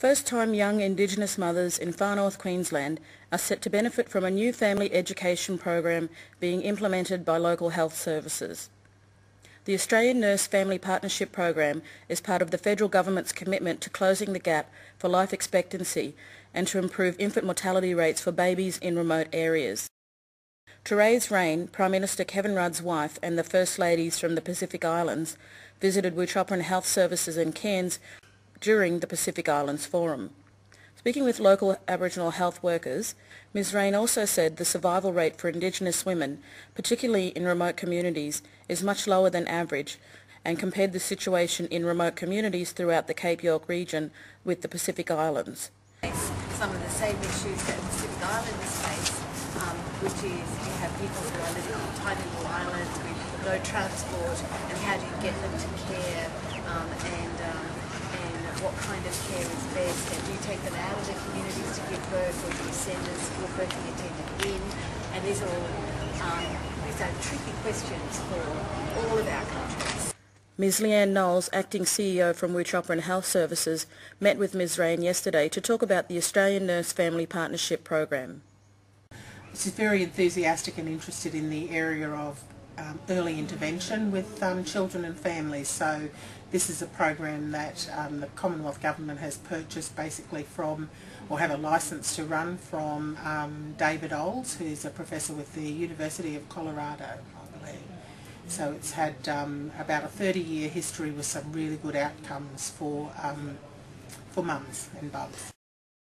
First-time young Indigenous mothers in far north Queensland are set to benefit from a new family education program being implemented by local health services. The Australian Nurse Family Partnership Program is part of the federal government's commitment to closing the gap for life expectancy and to improve infant mortality rates for babies in remote areas. Therese Rain, Prime Minister Kevin Rudd's wife, and the First Ladies from the Pacific Islands visited Wuchopperen Health Services in Cairns during the Pacific Islands Forum. Speaking with local Aboriginal health workers, Ms Rain also said the survival rate for Indigenous women, particularly in remote communities, is much lower than average, and compared the situation in remote communities throughout the Cape York region with the Pacific Islands. Some of the same issues that the Pacific Islands face, which is you have people who are living on tiny little islands with no transport, and how do you get them to care, and what kind of care is best, and do you take them out of the communities to give birth, or do you send a school birthing attendant in? And these are tricky questions for all of our countries. Ms Leanne Knowles, Acting CEO from Wuchopperen Health Services, met with Ms Rain yesterday to talk about the Australian Nurse Family Partnership Program. She's very enthusiastic and interested in the area of early intervention with children and families. So this is a program that the Commonwealth Government has purchased basically from, or have a licence to run from, David Olds, who's a professor with the University of Colorado, I believe. So it's had about a 30-year history with some really good outcomes for mums and bubs.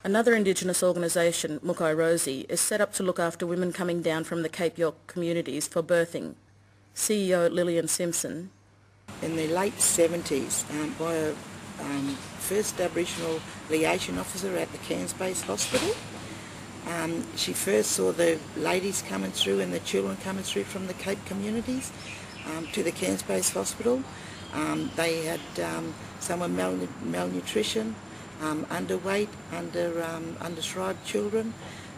Another Indigenous organisation, Mukai Rosie, is set up to look after women coming down from the Cape York communities for birthing. CEO Lillian Simpson. In the late 70s, by a first Aboriginal liaison officer at the Cairns-based hospital. She first saw the ladies coming through and the children coming through from the Cape communities to the Cairns-based hospital. They had some were malnutrition, underweight, undershrived children,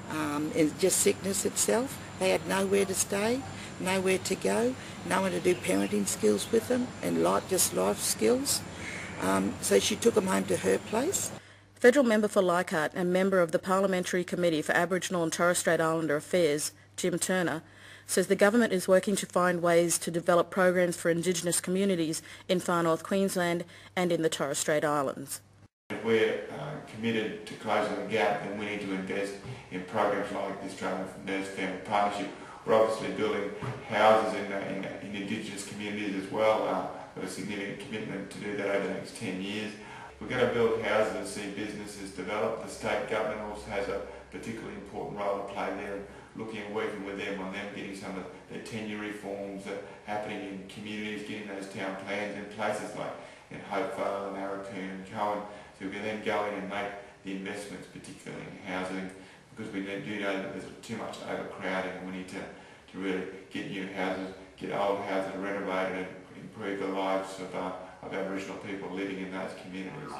and just sickness itself. They had nowhere to stay, nowhere to go, no one to do parenting skills with them, and just life skills. So she took them home to her place. Federal Member for Leichhardt and Member of the Parliamentary Committee for Aboriginal and Torres Strait Islander Affairs, Jim Turner, says the government is working to find ways to develop programs for Indigenous communities in far north Queensland and in the Torres Strait Islands. If we're committed to closing the gap, then we need to invest in programs like the Australian Nurse Family Partnership. We're obviously building houses in Indigenous communities as well. We've got a significant commitment to do that over the next 10 years. We're going to build houses and see businesses develop. The state government also has a particularly important role to play there, looking and working with them on them getting some of the tenure reforms happening in communities, getting those town plans in places like in Hopevale and Arakoon and Cowan. So we can then go in and make the investments, particularly in housing, because we do know that there's too much overcrowding, and we need to really get new houses, get old houses renovated, and improve the lives of Aboriginal people living in those communities.